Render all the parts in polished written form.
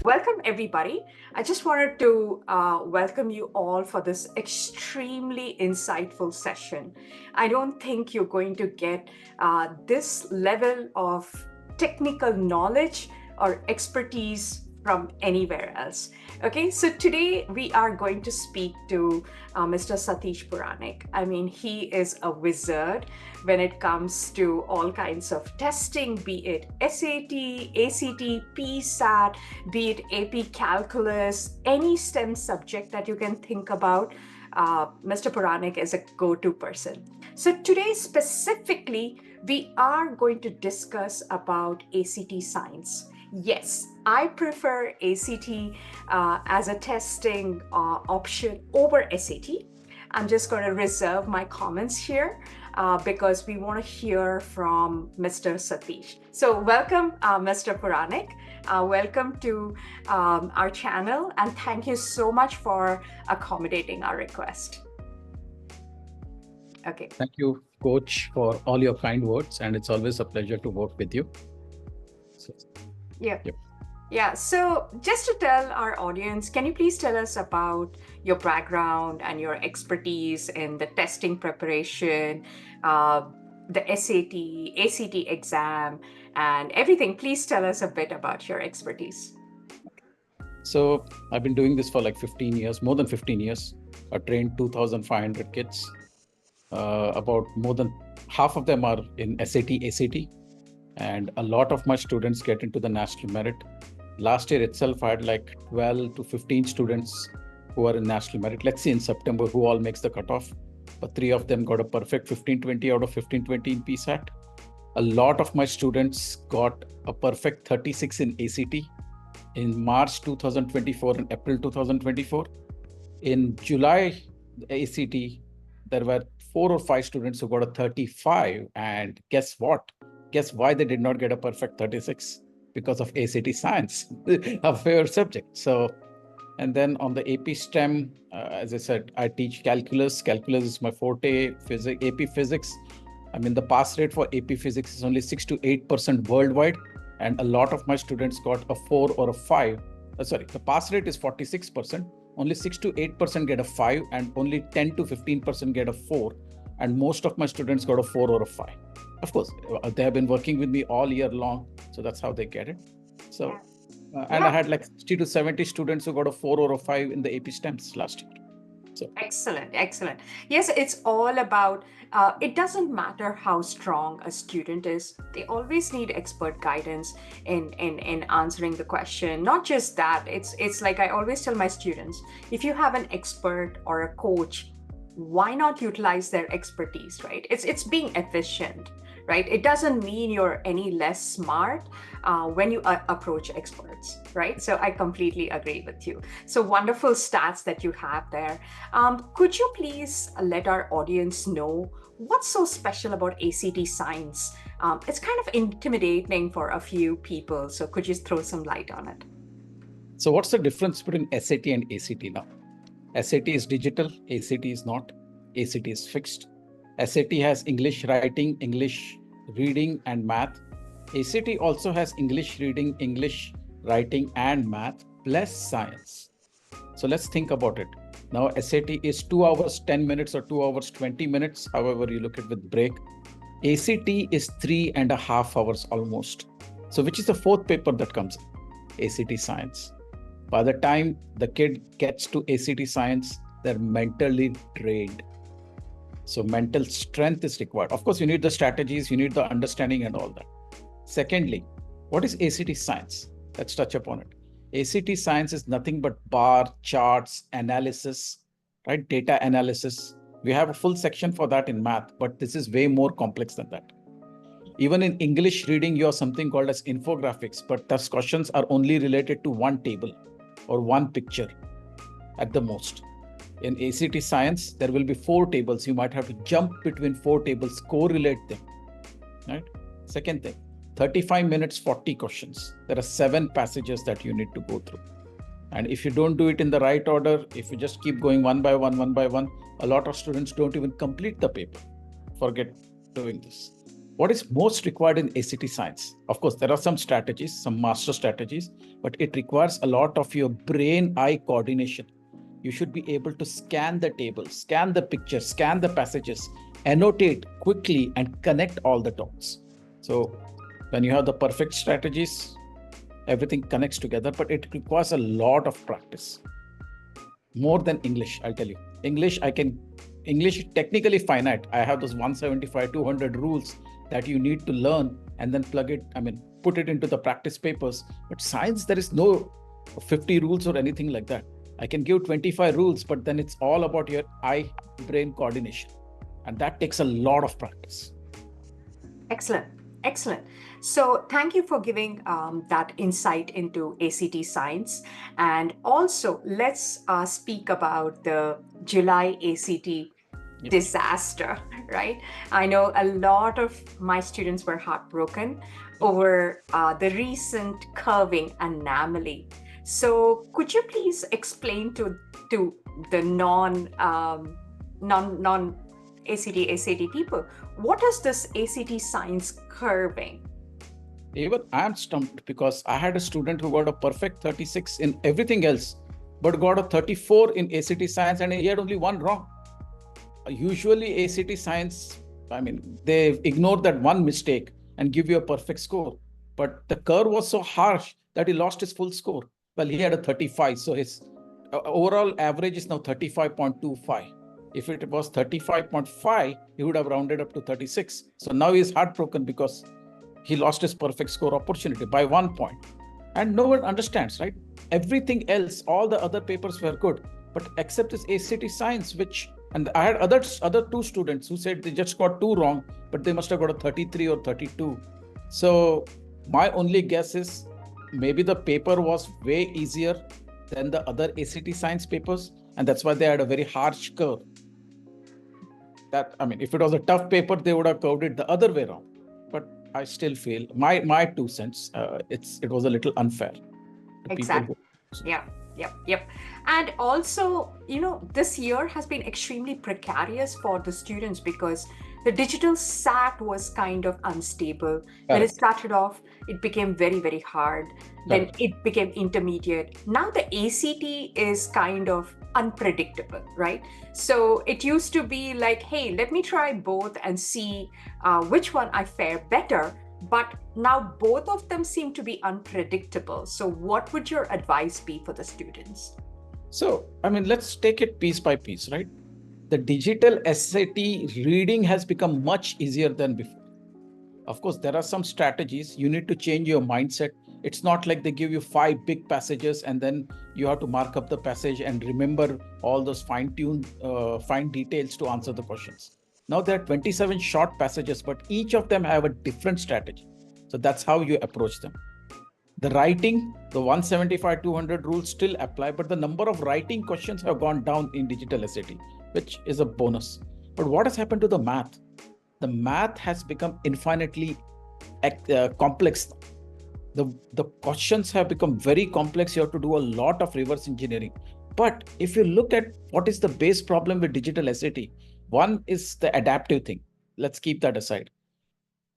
Welcome, everybody. I just wanted to welcome you all for this extremely insightful session. I don't think you're going to get this level of technical knowledge or expertise from anywhere else. Okay, so today we are going to speak to Mr. Satish Puranik. I mean, he is a wizard when it comes to all kinds of testing, be it SAT, ACT, PSAT, be it AP Calculus, any STEM subject that you can think about. Mr. Puranik is a go-to person. So today specifically, we are going to discuss about ACT Science. Yes, I prefer ACT as a testing option over SAT. I'm just going to reserve my comments here because we want to hear from Mr. Satish. So welcome, Mr. Puranik. Welcome to our channel, and thank you so much for accommodating our request. Okay. Thank you, Coach, for all your kind words, and it's always a pleasure to work with you. Yeah. So just to tell our audience, can you please tell us about your background and your expertise in the testing preparation, the SAT, ACT exam, and everything? Please tell us a bit about your expertise. So I've been doing this for like 15 years, more than 15 years. I trained 2,500 kids. About more than half of them are in SAT, ACT. And a lot of my students get into the national merit. Last year itself, I had like 12 to 15 students who are in national merit. Let's see in September who all makes the cutoff. But 3 of them got a perfect 1520 out of 1520 in PSAT. A lot of my students got a perfect 36 in ACT in March 2024 and April 2024. In July ACT, there were 4 or 5 students who got a 35. And guess what? Guess why they did not get a perfect 36? Because of ACT Science, a favorite subject. So, and then on the AP STEM, as I said, I teach calculus. Calculus is my forte. AP Physics. I mean, the pass rate for AP Physics is only 6 to 8% worldwide. And a lot of my students got a 4 or a 5. The pass rate is 46%. Only 6 to 8% get a 5, and only 10 to 15% get a 4. And most of my students got a 4 or a 5. Of course, they have been working with me all year long, so that's how they get it. So, and I had like 60 to 70 students who got a 4 or a 5 in the AP STEMs last year. So excellent. Yes, it's all about, it doesn't matter how strong a student is. They always need expert guidance in answering the question. Not just that, it's like I always tell my students, if you have an expert or a coach, why not utilize their expertise, right? It's being efficient, right? It doesn't mean you're any less smart when you approach experts, right? So I completely agree with you. So wonderful stats that you have there. Could you please let our audience know what's so special about ACT Science? It's kind of intimidating for a few people. So could you throw some light on it? So what's the difference between SAT and ACT now? SAT is digital, ACT is not. ACT is fixed. SAT has English writing, English reading, and math. ACT also has English reading, English writing, and math, plus science. So let's think about it. Now, SAT is 2 hours, 10 minutes, or 2 hours, 20 minutes, however you look at with break. ACT is 3.5 hours almost. So which is the 4th paper that comes in? ACT Science. By the time the kid gets to ACT Science, they're mentally drained. So mental strength is required. Of course, you need the strategies, you need the understanding and all that. Secondly, what is ACT Science? Let's touch upon it. ACT Science is nothing but bar, charts, analysis, right? Data analysis. We have a full section for that in math, but this is way more complex than that. Even in English reading, you have something called as infographics, but those questions are only related to one table or one picture at the most. In ACT science, there will be 4 tables. You might have to jump between 4 tables, correlate them, right? Second thing, 35 minutes, 40 questions. There are 7 passages that you need to go through. And if you don't do it in the right order, if you just keep going one by one, a lot of students don't even complete the paper. Forget doing this. What is most required in ACT science? Of course, there are some strategies, some master strategies, but it requires a lot of your brain-eye coordination. You should be able to scan the table, scan the picture, scan the passages, annotate quickly, and connect all the dots. So when you have the perfect strategies, everything connects together, but it requires a lot of practice. More than English, I'll tell you. English is technically finite. I have those 175, 200 rules that you need to learn and then put it into the practice papers. But science, there is no 50 rules or anything like that. I can give 25 rules, but then it's all about your eye-brain coordination. And that takes a lot of practice. Excellent. Excellent. So thank you for giving that insight into ACT science. And also, let's speak about the July ACT disaster, right? I know a lot of my students were heartbroken over the recent curving anomaly. So could you please explain to the non ACT people, what is this ACT science curving? Even I'm stumped because I had a student who got a perfect 36 in everything else, but got a 34 in ACT science and he had only one wrong. Usually ACT science, they ignore that one mistake and give you a perfect score. But the curve was so harsh that he lost his full score. Well, he had a 35, so his overall average is now 35.25. If it was 35.5, he would have rounded up to 36. So now he's heartbroken because he lost his perfect score opportunity by 1 point. And no one understands, right? Everything else, all the other papers were good, but except this ACT science, and I had other 2 students who said they just got 2 wrong, but they must have got a 33 or 32. So my only guess is maybe the paper was way easier than the other ACT science papers, and that's why they had a very harsh curve. If it was a tough paper, they would have curved it the other way around. But I still feel my 2 cents. It was a little unfair to Exactly. people. Yep. And also, this year has been extremely precarious for the students because the digital SAT was kind of unstable. When it started off, it became very, very hard. Then it became intermediate. Now the ACT is kind of unpredictable, right? So it used to be like, hey, let me try both and see which one I fare better. But now both of them seem to be unpredictable. So what would your advice be for the students? So, let's take it piece by piece, right? The digital SAT reading has become much easier than before. Of course, there are some strategies. You need to change your mindset. It's not like they give you 5 big passages and then you have to mark up the passage and remember all those fine details to answer the questions. Now there are 27 short passages, but each of them have a different strategy. So that's how you approach them. The writing, the 175, 200 rules still apply, but the number of writing questions have gone down in digital SAT, which is a bonus. But what has happened to the math? The math has become infinitely complex. The questions have become very complex. You have to do a lot of reverse engineering. But if you look at what is the base problem with digital SAT, one is the adaptive thing. Let's keep that aside.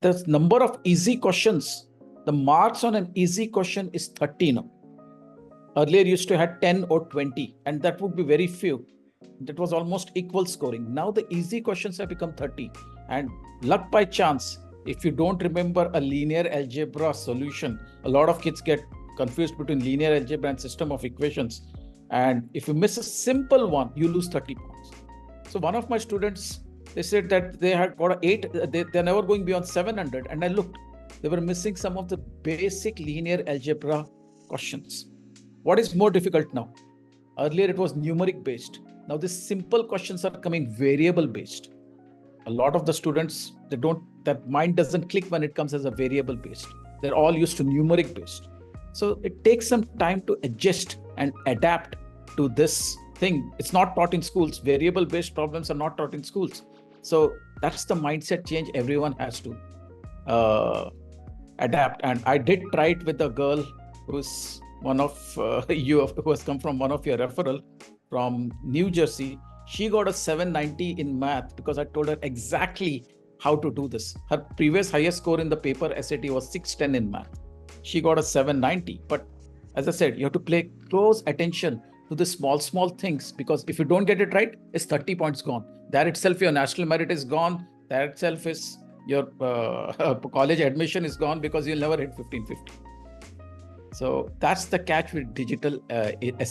The number of easy questions, the marks on an easy question is 30 now. Earlier used to have 10 or 20, and that would be very few. That was almost equal scoring. Now the easy questions have become 30. And luck by chance, if you don't remember a linear algebra solution, a lot of kids get confused between linear algebra and system of equations. And if you miss a simple one, you lose 30 points. So one of my students, they said that they had got 8, they're never going beyond 700. And I looked, they were missing some of the basic linear algebra questions. What is more difficult now? Earlier it was numeric based. Now these simple questions are coming variable based. A lot of the students, that mind doesn't click when it comes as a variable based. They're all used to numeric based. So it takes some time to adjust and adapt to this thing. It's not taught in schools. Variable-based problems are not taught in schools. So that's the mindset change everyone has to adapt. And I did try it with a girl who's one of you, who has come from one of your referral from New Jersey. She got a 790 in math because I told her exactly how to do this. Her previous highest score in the paper SAT was 610 in math. She got a 790. But as I said, you have to pay close attention to the small things, because if you don't get it right, it's 30 points gone. That itself, your national merit is gone. That itself is your college admission is gone, because you'll never hit 1550. So that's the catch with digital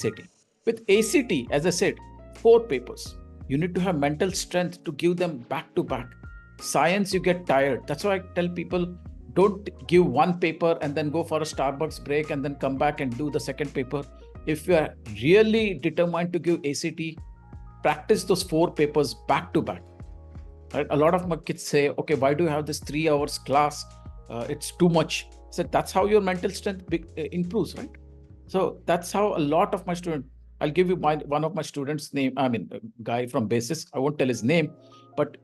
SAT. With ACT, as I said, 4 papers. You need to have mental strength to give them back to back. Science, you get tired. That's why I tell people, don't give one paper and then go for a Starbucks break and then come back and do the second paper. If you are really determined to give ACT, practice those 4 papers back to back. Right? A lot of my kids say, okay, why do you have this 3 hours class? It's too much. So that's how your mental strength improves, right? So that's how a lot of my students, I'll give you one of my students' name. I mean, a guy from Basis. I won't tell his name, but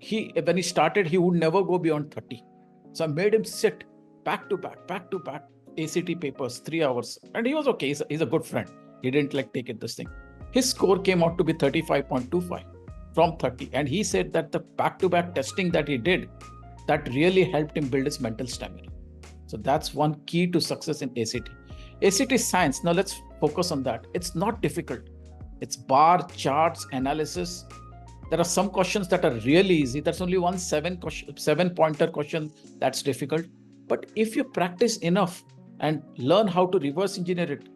when he started, he would never go beyond 30. So I made him sit back to back ACT papers, 3 hours. And he was okay. He's a good friend. He didn't take it this thing. His score came out to be 35.25 from 30. And he said that the back-to-back testing that he did, that really helped him build his mental stamina. So that's one key to success in ACT. ACT is science. Now let's focus on that. It's not difficult. It's bar, charts, analysis. There are some questions that are really easy. There's only one 7-pointer question that's difficult. But if you practice enough and learn how to reverse engineer it,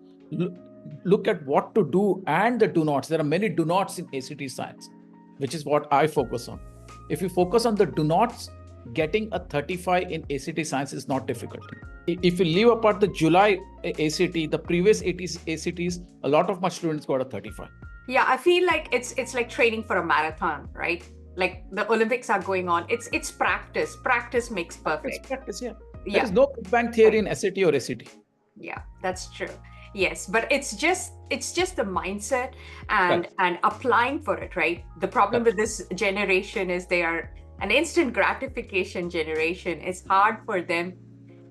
look at what to do and the do nots. There are many do nots in ACT science, which is what I focus on. If you focus on the do nots, getting a 35 in ACT science is not difficult. If you leave apart the July ACT, the previous ACTs, a lot of my students got a 35. Yeah, I feel like it's like training for a marathon, right? Like the Olympics are going on. It's practice. Practice makes perfect. It's practice, yeah. Yeah. There is no Big Bang theory in SAT or ACT. Yeah, that's true. Yes, but it's just the mindset and applying for it, right? The problem with this generation is they are an instant gratification generation. It's hard for them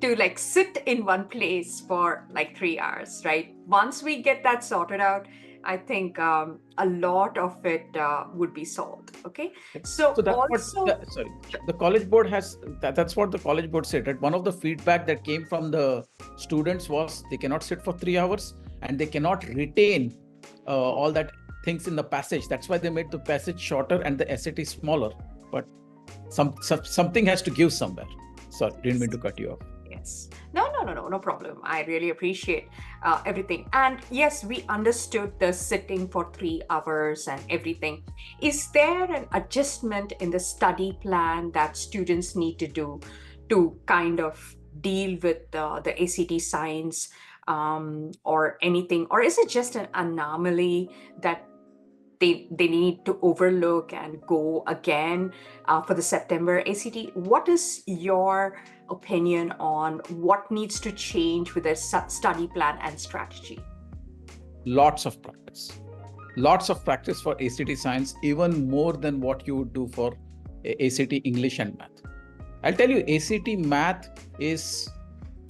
to sit in one place for 3 hours, right? Once we get that sorted out, I think a lot of it would be solved. Okay, so that's also, the college board has. That's what the college board said. Right? One of the feedback that came from the students was they cannot sit for 3 hours and they cannot retain all that things in the passage. That's why they made the passage shorter and the SAT smaller. But something has to give somewhere. Sorry, didn't mean to cut you off. Yes. No problem. I really appreciate everything. And yes, we understood the sitting for 3 hours and everything. Is there an adjustment in the study plan that students need to do to kind of deal with the ACT science or anything? Or is it just an anomaly that they need to overlook and go again for the September ACT? What is your opinion on what needs to change with their study plan and strategy? Lots of practice for ACT science, even more than what you would do for ACT English and math. I'll tell you, ACT math is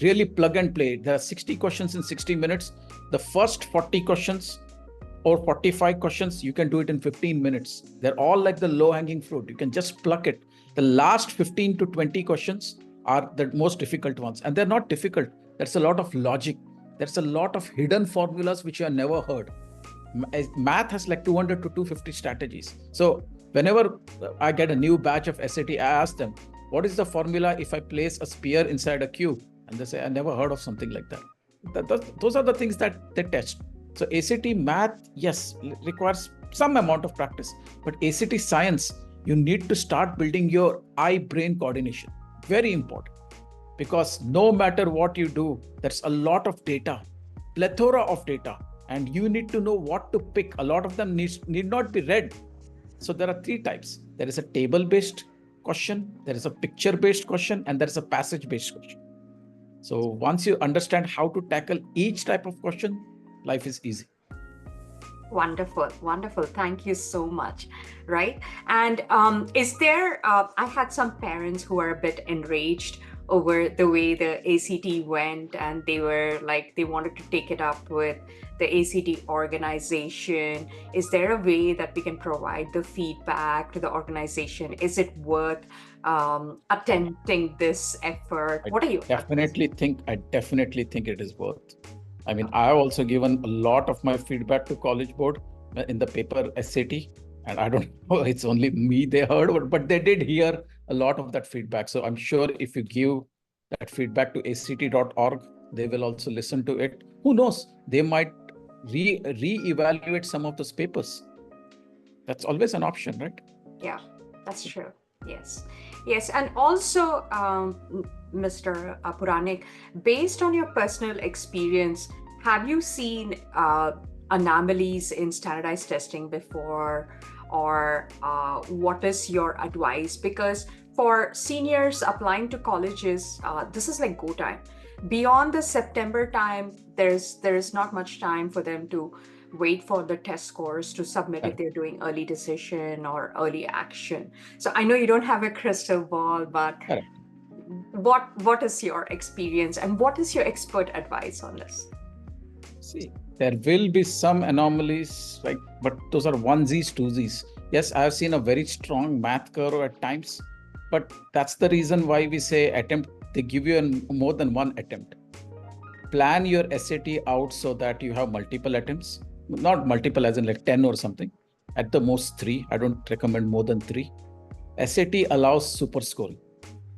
really plug and play. There are 60 questions in 60 minutes. The first 40 questions or 45 questions, you can do it in 15 minutes. They're all like the low-hanging fruit. You can just pluck it. The last 15 to 20 questions are the most difficult ones. And they're not difficult. There's a lot of logic. There's a lot of hidden formulas which you have never heard. Math has 200 to 250 strategies. So whenever I get a new batch of SAT, I ask them, what is the formula if I place a spear inside a cube? And they say, I never heard of something like that. Those are the things that they test. So ACT math, yes, requires some amount of practice. But ACT science, you need to start building your eye-brain coordination. Very important. Because no matter what you do, there's a lot of data, plethora of data, and you need to know what to pick. A lot of them need not be read. So there are 3 types. There is a table-based question, there is a picture-based question, and there is a passage-based question. So once you understand how to tackle each type of question, life is easy. Wonderful, wonderful. Thank you so much. Right. And is there, I had some parents who were a bit enraged over the way the ACT went, and they were like, they wanted to take it up with the ACT organization. Is there a way that we can provide the feedback to the organization? Is it worth attempting this effort? I What are your advice? definitely think it is worth. I mean, I've also given a lot of my feedback to College Board in the paper SAT, and I don't know, it's only me they heard, but they did hear a lot of that feedback. So I'm sure if you give that feedback to act.org, they will also listen to it. Who knows? They might re-evaluate some of those papers. That's always an option, right? Yeah, that's true. Yes. Yes. And also, Mr. Puranik, based on your personal experience, have you seen anomalies in standardized testing before? Or what is your advice? Because for seniors applying to colleges, this is like go time. Beyond the September time, there's not much time for them to wait for the test scores to submit if Correct. they're doing early decision or early action. So I know you don't have a crystal ball, but Correct. what is your experience and what is your expert advice on this? See, there will be some anomalies, right? But those are onesies, twosies. Yes, I have seen a very strong math curve at times, but that's the reason why we say attempt. They give you more than one attempt. Plan your SAT out so that you have multiple attempts, not multiple as in like 10 or something. At the most three. I don't recommend more than three. SAT allows super scoring.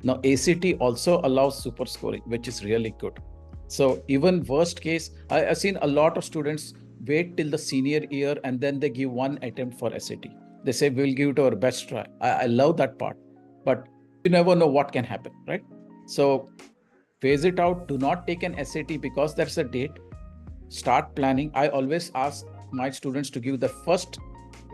Now, ACT also allows super scoring, which is really good. So even worst case, I've seen a lot of students wait till the senior year and then they give one attempt for SAT. They say, we'll give it our best try. I love that part, but you never know what can happen, right? So phase it out. Do not take an SAT because that's a date. Start planning. I always ask my students to give the first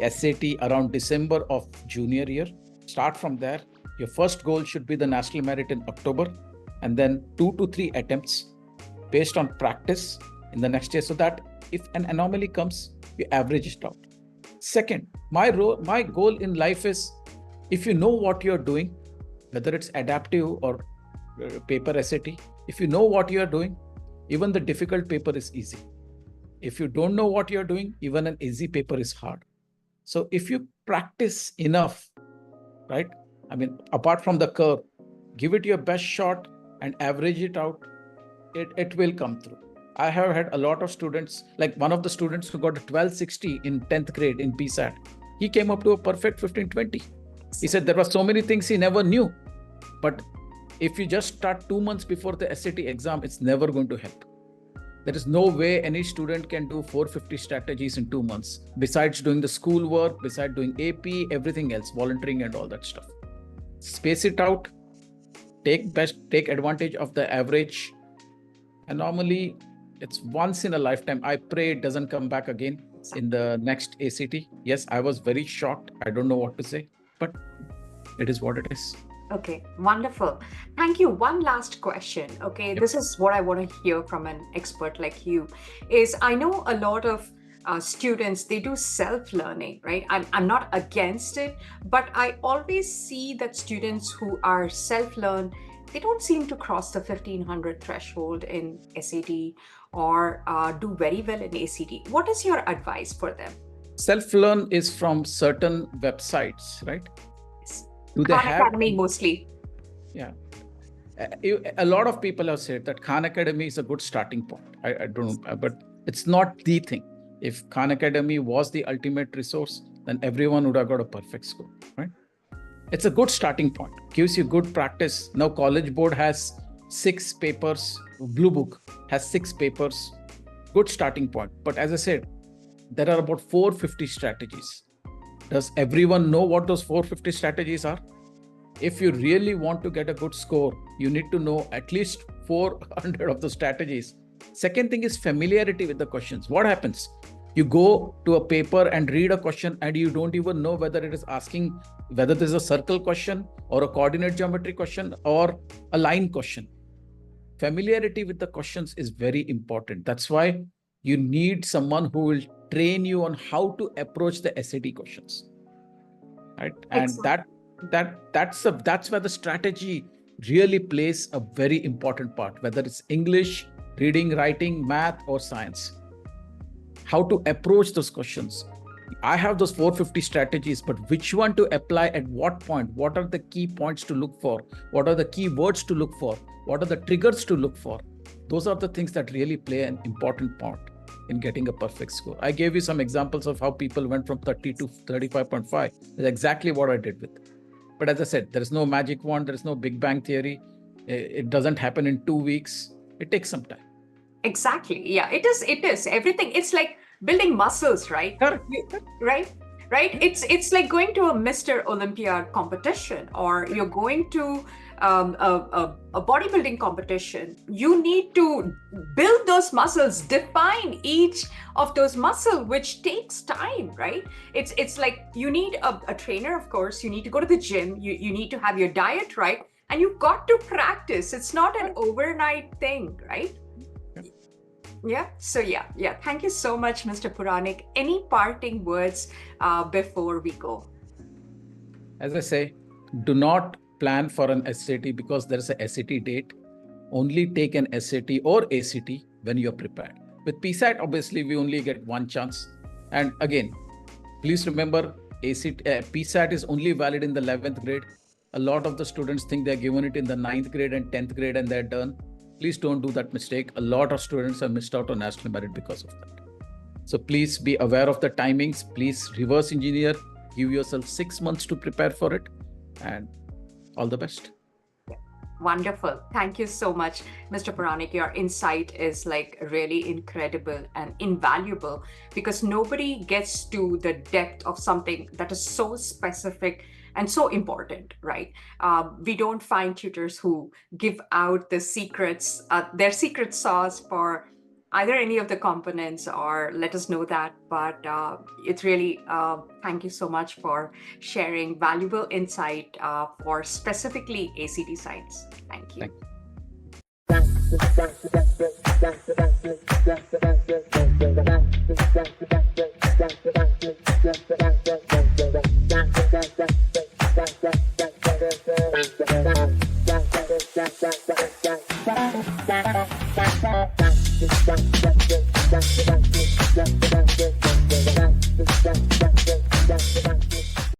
SAT around December of junior year. Start from there. Your first goal should be the national merit in October, and then 2 to 3 attempts based on practice in the next year, so that if an anomaly comes, you average it out. Second, my goal in life is, if you know what you're doing, whether it's adaptive or paper SAT, if you know what you're doing, even the difficult paper is easy. If you don't know what you're doing, even an easy paper is hard. So if you practice enough, right? I mean, apart from the curve, give it your best shot and average it out. It will come through. I have had a lot of students, like one of the students who got a 1260 in 10th grade in PSAT. He came up to a perfect 1520. He said there were so many things he never knew. But if you just start 2 months before the SAT exam, it's never going to help. There is no way any student can do 450 strategies in 2 months, besides doing the school work, besides doing AP, everything else, volunteering and all that stuff. Space it out, take advantage of the average. Anomaly, it's once in a lifetime. I pray it doesn't come back again in the next ACT. Yes, I was very shocked. I don't know what to say, but it is what it is. Okay, wonderful. Thank you. One last question. Okay, Yep. this is what I want to hear from an expert like you. Is I know a lot of students they do self-learning, right? I'm not against it, but I always see that students who are self-learn they don't seem to cross the 1500 threshold in SAT or do very well in ACT. What is your advice for them? Self-learn is from certain websites, right? Do they Khan have? Academy mostly. Yeah. A lot of people have said that Khan Academy is a good starting point. I don't know, but it's not the thing. If Khan Academy was the ultimate resource, then everyone would have got a perfect score, right? It's a good starting point, gives you good practice. Now, College Board has 6 papers, Blue Book has 6 papers, good starting point. But as I said, there are about 450 strategies. Does everyone know what those 450 strategies are? If you really want to get a good score, you need to know at least 400 of the strategies. Second thing is familiarity with the questions. What happens? You go to a paper and read a question and you don't even know whether it is asking whether this is a circle question or a coordinate geometry question or a line question. Familiarity with the questions is very important. That's why you need someone who will train you on how to approach the SAT questions, right? And that's where the strategy really plays a very important part, whether it's English, reading, writing, math, or science. How to approach those questions. I have those 450 strategies, but which one to apply at what point? What are the key points to look for? What are the key words to look for? What are the triggers to look for? Those are the things that really play an important part in getting a perfect score. I gave you some examples of how people went from 30 to 35.5. That's exactly what I did with. But as I said, there is no magic wand. There is no Big Bang theory. It doesn't happen in 2 weeks. It takes some time. Exactly. Yeah, it is. Everything. It's like building muscles, right? Correct. Right? Right? It's like going to a Mr. Olympiad competition, or you're going to a bodybuilding competition. You need to build those muscles, define each of those muscles, which takes time, right? It's like you need a trainer, of course. You need to go to the gym. You need to have your diet right, and you've got to practice. It's not an overnight thing, right? Yeah. So yeah. Thank you so much, Mr. Puranik. Any parting words before we go? As I say, do not plan for an SAT because there is a SAT date. Only take an SAT or ACT when you're prepared. With PSAT, obviously, we only get one chance. And again, please remember, PSAT is only valid in the 11th grade. A lot of the students think they're given it in the 9th grade and 10th grade and they're done. Please don't do that mistake. A lot of students have missed out on national merit because of that. So please be aware of the timings. Please reverse engineer. Give yourself 6 months to prepare for it. And all the best. Wonderful. Thank you so much, Mr. Puranik. Your insight is like really incredible and invaluable, because nobody gets to the depth of something that is so specific and so important, right? We don't find tutors who give out the secrets, their secret sauce for either any of the components, or let us know that. But it's really, thank you so much for sharing valuable insight for specifically ACT science. Thank you. Thank you.